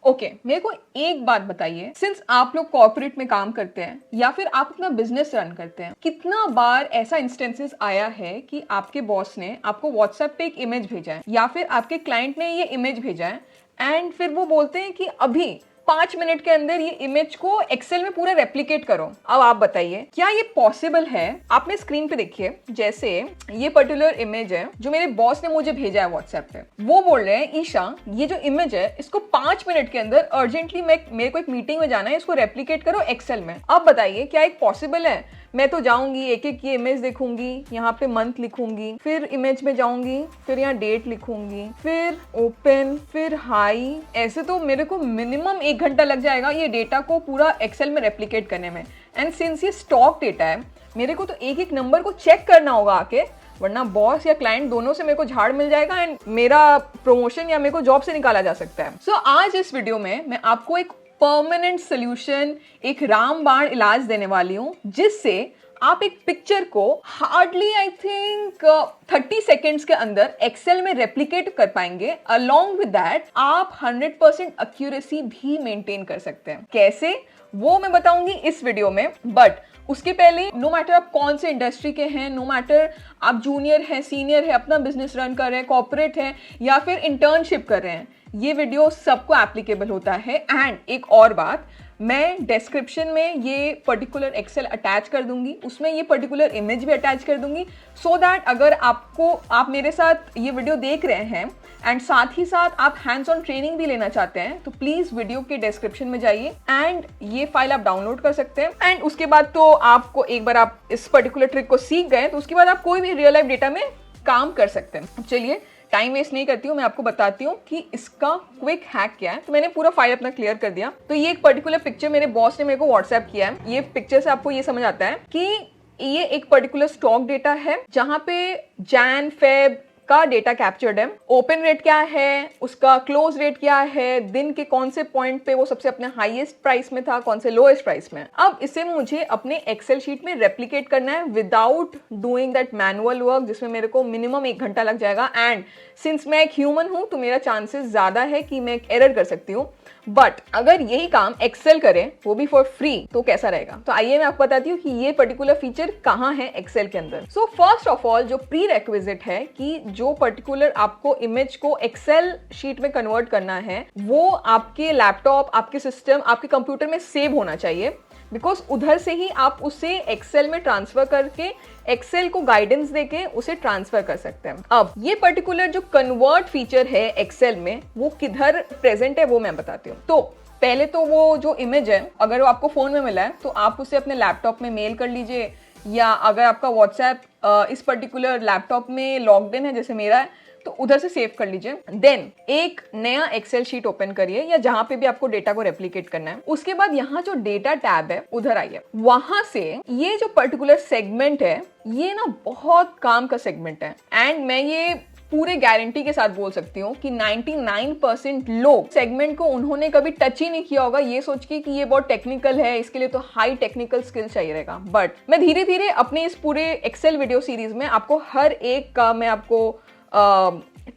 Okay, मेरे को एक बात बताइए, सिंस आप लोग कॉर्पोरेट में काम करते हैं या फिर आप अपना बिजनेस रन करते हैं, कितना बार ऐसा इंस्टेंसेस आया है कि आपके बॉस ने आपको व्हाट्सएप पे एक इमेज भेजा है या फिर आपके क्लाइंट ने ये इमेज भेजा है एंड फिर वो बोलते हैं कि अभी 5 मिनट के अंदर ये इमेज को एक्सेल में पूरा रेप्लिकेट करो। अब आप बताइए क्या ये पॉसिबल है? आपने स्क्रीन पे देखिए, जैसे ये पर्टिकुलर इमेज है जो मेरे बॉस ने मुझे भेजा है व्हाट्सएप पे। वो बोल रहे हैं ईशा, ये जो इमेज है इसको 5 मिनट के अंदर अर्जेंटली मेरे को एक मीटिंग में जाना है, इसको रेप्लिकेट करो एक्सेल में। अब बताइए क्या एक पॉसिबल है? मैं तो जाऊंगी, एक एक ये इमेज देखूंगी, यहाँ पे मंथ लिखूंगी, फिर इमेज में जाऊंगी, फिर यहाँ डेट लिखूंगी, फिर ओपन, फिर हाई। ऐसे तो मेरे को मिनिमम 1 घंटा लग जाएगा ये डेटा को पूरा एक्सेल में रेप्लिकेट करने में। एंड सिंस ये स्टॉक डेटा है, मेरे को तो एक एक नंबर को चेक करना होगा आके, वरना बॉस या क्लाइंट दोनों से मेरे को झाड़ मिल जाएगा एंड मेरा प्रमोशन या मेरे को जॉब से निकाला जा सकता है। सो आज इस वीडियो में मैं आपको एक परमानेंट सोल्यूशन, एक रामबाण इलाज देने वाली हूं, जिससे आप एक पिक्चर को हार्डली आई थिंक 30 सेकेंड्स के अंदर एक्सेल में रेप्लिकेट कर पाएंगे। अलोंग विद दैट आप 100% एक्यूरेसी भी मेंटेन कर सकते हैं। कैसे, वो मैं बताऊंगी इस वीडियो में। बट उसके पहले, नो मैटर आप कौन से इंडस्ट्री के हैं, नो मैटर आप जूनियर हैं, सीनियर है, अपना बिजनेस रन कर रहे हैं, कॉर्पोरेट है या फिर इंटर्नशिप कर रहे हैं, ये वीडियो सबको एप्लीकेबल होता है। एंड एक और बात, मैं डिस्क्रिप्शन में ये पर्टिकुलर एक्सेल अटैच कर दूंगी, उसमें ये पर्टिकुलर इमेज भी अटैच कर दूंगी, सो दैट अगर आप मेरे साथ ये वीडियो देख रहे हैं एंड साथ ही साथ आप हैंड्स ऑन ट्रेनिंग भी लेना चाहते हैं, तो प्लीज वीडियो के डिस्क्रिप्शन में जाइए एंड ये फाइल आप डाउनलोड कर सकते हैं। एंड उसके बाद तो आपको, एक बार आप इस पर्टिकुलर ट्रिक को सीख गए तो उसके बाद आप कोई भी रियल लाइफ डेटा में काम कर सकते हैं। चलिए, टाइम वेस्ट नहीं करती हूँ, मैं आपको बताती हूँ कि इसका क्विक हैक क्या है। तो मैंने पूरा फाइल अपना क्लियर कर दिया। तो ये एक पर्टिकुलर पिक्चर मेरे बॉस ने मेरे को व्हाट्सएप किया है। ये पिक्चर से आपको ये समझ आता है कि ये एक पर्टिकुलर स्टॉक डेटा है जहां पे जैन फेब का डेटा कैप्चर्ड है। ओपन रेट क्या है, उसका क्लोज रेट क्या है, दिन के कौन से पॉइंट पे वो सबसे अपने हाईएस्ट प्राइस में था, कौन से लोएस्ट प्राइस में। अब इसे मुझे अपने एक्सेल शीट में रेप्लिकेट करना है without doing that manual work, जिसमें मेरे को मिनिमम 1 घंटा लग जाएगा। एंड सिंस मैं एक ह्यूमन हूं तो मेरा चांसेस ज्यादा है कि मैं एक एरर कर सकती हूँ। बट अगर यही काम एक्सेल करे, वो भी फॉर फ्री, तो कैसा रहेगा? तो आइए मैं आपको बताती हूँ कि ये पर्टिकुलर फीचर कहाँ है एक्सेल के अंदर। सो फर्स्ट ऑफ ऑल, जो प्री रेक्विजिट है कि जो पर्टिकुलर आपको इमेज को एक्सेल शीट में कन्वर्ट करना है, वो आपके लैपटॉप, आपके सिस्टम, आपके कंप्यूटर में सेव होना चाहिए। बिकॉज उधर से ही आप उसे एक्सेल में ट्रांसफर करके एक्सेल को गाइडेंस देके उसे ट्रांसफर कर सकते हैं। अब ये पर्टिकुलर जो कन्वर्ट फीचर है एक्सेल में, वो किधर प्रेजेंट है वो मैं बताती हूँ। तो पहले तो वो जो इमेज है, अगर वो आपको फोन में मिला है तो आप उसे अपने लैपटॉप में मेल कर लीजिए, या अगर आपका व्हाट्सएप इस पर्टिकुलर लैपटॉप में लॉग्ड इन है जैसे मेरा है, तो उधर से सेव कर लीजिए। देन एक नया एक्सेल शीट ओपन करिए या जहां पे भी आपको डेटा को रेप्लिकेट करना है। उसके बाद यहाँ जो डेटा टैब है उधर आइए। वहां से ये जो पर्टिकुलर सेगमेंट है, ये ना बहुत काम का सेगमेंट है। एंड मैं ये पूरे गारंटी के साथ बोल सकती हूँ कि 99% लोग सेगमेंट को उन्होंने कभी टच ही नहीं किया होगा, ये सोच के कि ये बहुत टेक्निकल है, इसके लिए तो हाई टेक्निकल स्किल चाहिए रहेगा। बट मैं धीरे धीरे अपने इस पूरे एक्सेल वीडियो सीरीज में आपको हर एक का मैं आपको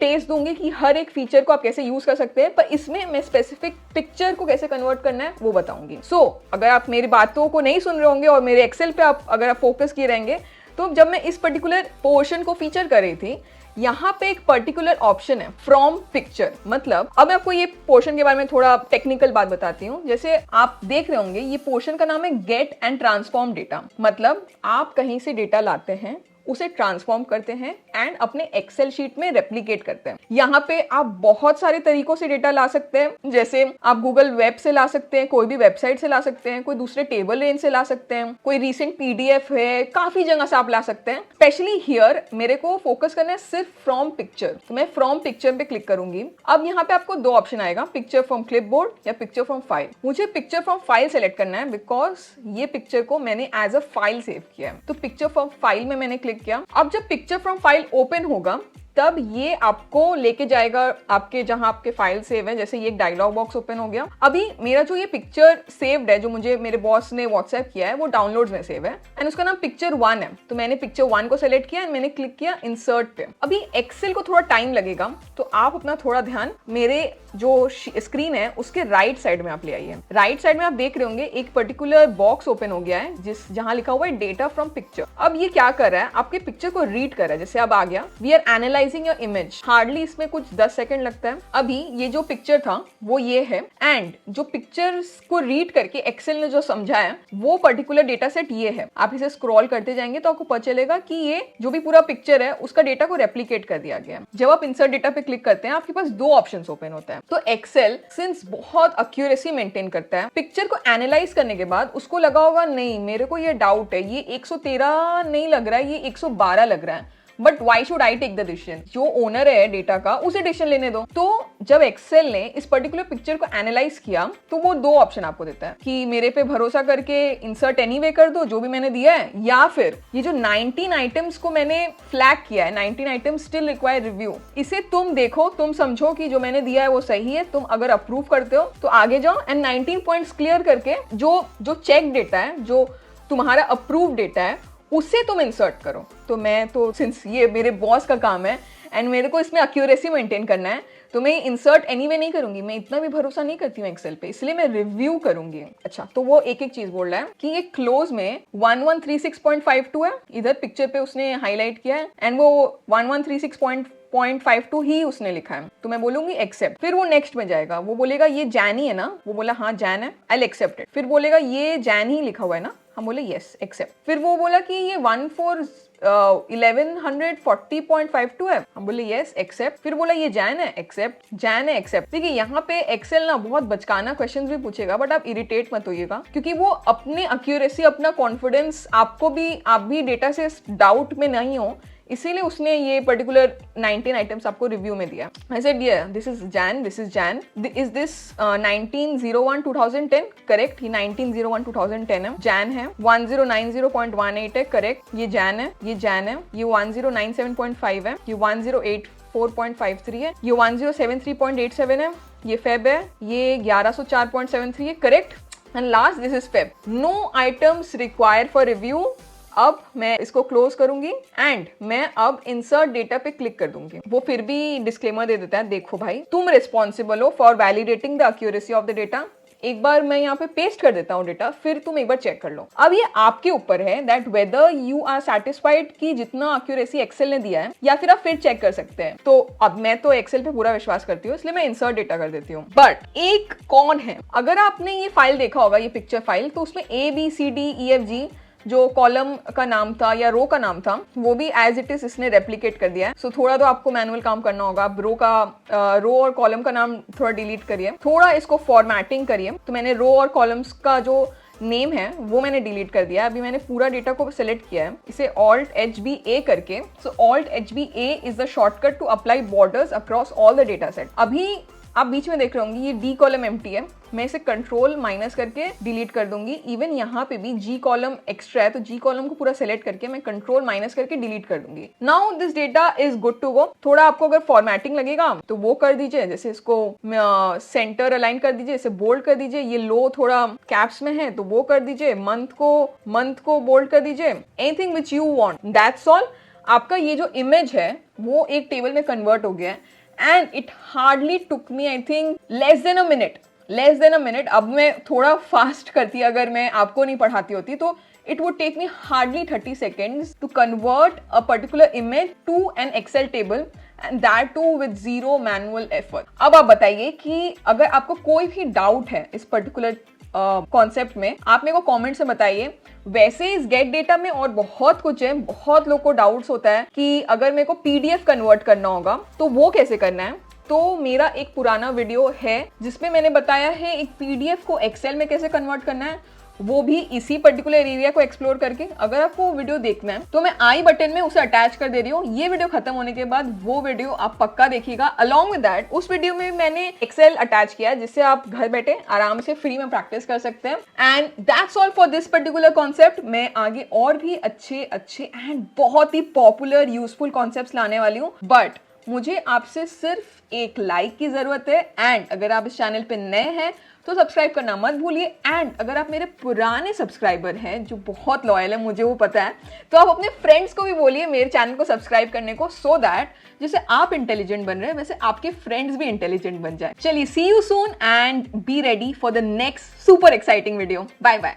टेस्ट दूंगी कि हर एक फीचर को आप कैसे यूज कर सकते हैं, पर इसमें मैं स्पेसिफिक पिक्चर को कैसे कन्वर्ट करना है वो बताऊंगी। सो अगर आप मेरी बातों को नहीं सुन रहे होंगे और मेरे एक्सेल पे अगर आप फोकस किए रहेंगे, तो जब मैं इस पर्टिकुलर पोर्शन को फीचर कर रही थी, यहाँ पे एक पर्टिकुलर ऑप्शन है फ्रॉम पिक्चर। मतलब अब मैं आपको ये पोर्शन के बारे में थोड़ा टेक्निकल बात बताती हूँ। जैसे आप देख रहे होंगे, ये पोर्शन का नाम है गेट एंड ट्रांसफॉर्म डेटा। मतलब आप कहीं से डेटा लाते हैं, उसे ट्रांसफॉर्म करते हैं एंड अपने एक्सेल शीट में रेप्लिकेट करते हैं। यहाँ पे आप बहुत सारे तरीकों से डेटा ला सकते हैं, जैसे आप गूगल वेब से ला सकते हैं, कोई भी वेबसाइट से ला सकते हैं, कोई दूसरे टेबल रेंज से ला सकते हैं, कोई रीसेंट पीडीएफ है, काफी जगह से आप ला सकते हैं। स्पेशली हियर मेरे को फोकस करना है सिर्फ फ्रॉम पिक्चर, तो मैं फ्रॉम पिक्चर पे क्लिक करूंगी। अब यहाँ पे आपको 2 ऑप्शन आएगा, पिक्चर फ्रॉम क्लिपबोर्ड या पिक्चर फ्रॉम फाइल। मुझे पिक्चर फ्रॉम फाइल सेलेक्ट करना है बिकॉज ये पिक्चर को मैंने एज अ फाइल सेव किया है। तो पिक्चर फ्रॉम फाइल में मैंने किया। अब जब पिक्चर फ्रॉम फाइल ओपन होगा तब ये आपको लेके जाएगा आपके जहां आपके फाइल सेव है। जैसे ये एक डायलॉग बॉक्स ओपन हो गया। अभी मेरा जो ये पिक्चर सेव्ड है, जो मुझे मेरे बॉस ने व्हाट्सएप किया है, वो डाउनलोड्स में सेव है एंड उसका नाम पिक्चर 1 है। तो मैंने पिक्चर 1 को सेलेक्ट किया एंड मैंने क्लिक किया इंसर्ट पे। अभी एक्सेल को थोड़ा टाइम लगेगा, तो आप अपना थोड़ा ध्यान मेरे जो स्क्रीन है उसके राइट साइड में आप ले आइए। राइट साइड में आप देख रहे होंगे एक पर्टिकुलर बॉक्स ओपन हो गया है जहां लिखा हुआ है डेटा फ्रॉम पिक्चर। अब ये क्या कर रहा है, आपके पिक्चर को रीड कर रहा है। जैसे अब आ गया we are analysing your image, hardly इसमें कुछ 10 सेकंड लगता है। अभी ये जो पिक्चर था वो ये है एंड जो पिक्चर्स को रीड करके एक्सेल ने जो समझा है वो पर्टिकुलर डेटा सेट ये है। आप इसे स्क्रॉल करते जाएंगे तो आपको पता चलेगा कि ये जो भी पूरा पिक्चर है उसका डेटा को रेप्लिकेट कर दिया गया है। जब आप इंसर्ट डेटा पे क्लिक करते हैं आपके पास 2 ऑप्शंस ओपन होता है। तो एक्सेल सिंस बहुत एक्यूरेसी मेंटेन करता है, पिक्चर को एनालाइज करने के बाद उसको लगा होगा नहीं मेरे को ये डाउट है, ये 113 नहीं लग रहा है, ये 112 लग रहा है, but why should I take the decision. जो ओनर है डेटा का उसे डिसीजन लेने दो। तो जब एक्सेल ने इस पर्टिकुलर पिक्चर को एनालाइज किया तो वो 2 ऑप्शन आपको देता है कि मेरे पे भरोसा करके इंसर्ट एनीवे कर दो जो भी मैंने दिया है, या फिर ये जो 19 आइटम्स को मैंने फ्लैग किया है, 19 आइटम्स स्टिल रिक्वायर रिव्यू, इसे तुम देखो, तुम समझो कि जो मैंने दिया है वो सही है, तुम अगर अप्रूव करते हो तो आगे जाओ एंड 19 पॉइंट्स क्लियर करके जो चेक डेटा है, जो तुम्हारा अप्रूव डेटा है, उसे तुम इंसर्ट करो। तो मैं तो सिंस ये मेरे बॉस का काम है एंड मेरे को इसमें एक्यूरेसी मेंटेन करना है, तो मैं इंसर्ट एनीवे नहीं करूंगी। मैं इतना भी भरोसा नहीं करती हूँ एक्सेल पे, इसलिए मैं रिव्यू करूंगी। अच्छा, तो वो एक एक चीज बोल रहा है कि ये क्लोज में 1136.52 है, इधर पिक्चर पे उसने हाईलाइट किया है एंड वो 1136.52 ही उसने लिखा है। तो मैं बोलूंगी एक्सेप्ट। फिर वो नेक्स्ट में जाएगा, वो बोलेगा ये जैन ही है ना, वो बोला हाँ जैन है, आई एक्सेप्ट इट। फिर बोलेगा ये जैन ही लिखा हुआ है ना, हम बोले यस एक्सेप्ट। फिर वो बोला कि ये 1140.52 है, हम बोले यस एक्सेप्ट। फिर बोला ये जैन है, एक्सेप्ट, जैन है, एक्सेप्ट। देखिए यहाँ पे एक्सेल ना बहुत बचकाना क्वेश्चंस भी पूछेगा, बट आप इरिटेट मत होइएगा क्योंकि वो अपने एक्यूरेसी, अपना कॉन्फिडेंस, आप भी डेटा से डाउट में नहीं हो, इसीलिए उसने ये पर्टिकुलर 19 आइटम्स आपको रिव्यू में दिया। I said yeah, this is Jan, is this 1901-2010 correct, ये 1901-2010 है, जैन है। 1090.18 है करेक्ट, ये जैन है, ये जैन है। ये 1097.5 है, ये 1084.53 है, ये 1073.87 है, ये फेब है, ये 1104.73 है correct, and last this is fab. No items require for review. अब मैं इसको क्लोज करूंगी एंड मैं अब इंसर्ट डेटा पे क्लिक कर दूंगी। वो फिर भी डिस्क्लेमर दे देता है, देखो भाई तुम रिस्पॉन्सिबल हो for validating the accuracy of the data. एक बार मैं यहाँ पे पेस्ट कर देता हूँ डेटा, फिर तुम एक बार चेक कर लो। अब ये आपके ऊपर है that whether you are satisfied कि जितना एक्यूरेसी एक्सेल ने दिया है, या फिर आप फिर चेक कर सकते हैं। तो अब मैं तो एक्सेल पे पूरा विश्वास करती हूँ, इसलिए मैं इंसर्ट डेटा कर देती हूँ। बट एक कौन है, अगर आपने ये फाइल देखा होगा, ये पिक्चर फाइल, तो उसमें ABCDEFG जो कॉलम का नाम था या रो का नाम था वो भी एज इट इज इसने रेप्लिकेट कर दिया है। सो थोड़ा तो आपको मैनुअल काम करना होगा। आप रो और कॉलम का नाम थोड़ा डिलीट करिए, थोड़ा इसको फॉर्मेटिंग करिए। तो मैंने रो और कॉलम्स का जो नेम है वो मैंने डिलीट कर दिया। अभी मैंने पूरा डेटा को सिलेक्ट किया है, इसे Alt+HBA करके। So Alt+HBA is the shortcut to apply borders across all the data set. अभी आप बीच में देख रहे होंगे ये D कॉलम एम्प्टी है, मैं इसे कंट्रोल माइनस करके डिलीट कर दूंगी। इवन यहाँ पे भी G कॉलम एक्स्ट्रा है, तो G कॉलम को पूरा सेलेक्ट करके मैं कंट्रोल माइनस करके डिलीट कर दूंगी। Now this data is good to go. थोड़ा आपको अगर फॉर्मेटिंग लगेगा तो वो कर दीजिए, जैसे इसको सेंटर अलाइन कर दीजिए, इसे बोल्ड कर दीजिए। ये लो थोड़ा कैप्स में है तो वो कर दीजिए, मंथ को बोल्ड कर दीजिए। Anything which you want, that's all. आपका ये जो इमेज है वो एक टेबल में कन्वर्ट हो गया है and it hardly took me I think less than a minute. अब मैं थोड़ा फास्ट करती, अगर मैं आपको नहीं पढ़ाती होती तो it would take me hardly 30 seconds to convert a particular image to an Excel table and that too with zero manual effort। अब आप बताइए कि अगर आपको कोई भी डाउट है इस पर्टिकुलर कॉन्सेप्ट में, आप मेरे को कमेंट से बताइए। वैसे इस गेट डेटा में और बहुत कुछ है, बहुत लोग को डाउट्स होता है कि अगर मेरे को PDF कन्वर्ट करना होगा तो वो कैसे करना है। तो मेरा एक पुराना वीडियो है जिसमें मैंने बताया है एक PDF को एक्सेल में कैसे कन्वर्ट करना है, वो भी इसी पर्टिकुलर एरिया को एक्सप्लोर करके। अगर आपको वो वीडियो देखना है तो मैं आई बटन में उसे अटैच कर दे रही हूँ। ये वीडियो खत्म होने के बाद वो वीडियो आप पक्का देखिएगा। अलॉन्ग विद दैट उस वीडियो में मैंने एक्सेल अटैच किया है जिससे आप घर बैठे आराम से फ्री में प्रैक्टिस कर सकते हैं। And that's all for this particular concept. मैं आगे और भी अच्छे अच्छे एंड बहुत ही पॉपुलर यूजफुल कॉन्सेप्ट्स लाने वाली हूँ, बट मुझे आपसे सिर्फ एक लाइक की जरूरत है। एंड अगर आप इस चैनल पे नए हैं तो सब्सक्राइब करना मत भूलिए। एंड अगर आप मेरे पुराने सब्सक्राइबर हैं जो बहुत लॉयल है, मुझे वो पता है, तो आप अपने फ्रेंड्स को भी बोलिए मेरे चैनल को सब्सक्राइब करने को, सो दैट जैसे आप इंटेलिजेंट बन रहे हैं वैसे आपके फ्रेंड्स भी इंटेलिजेंट बन जाए। चलिए, see you soon and be ready for the next super exciting video. Bye bye.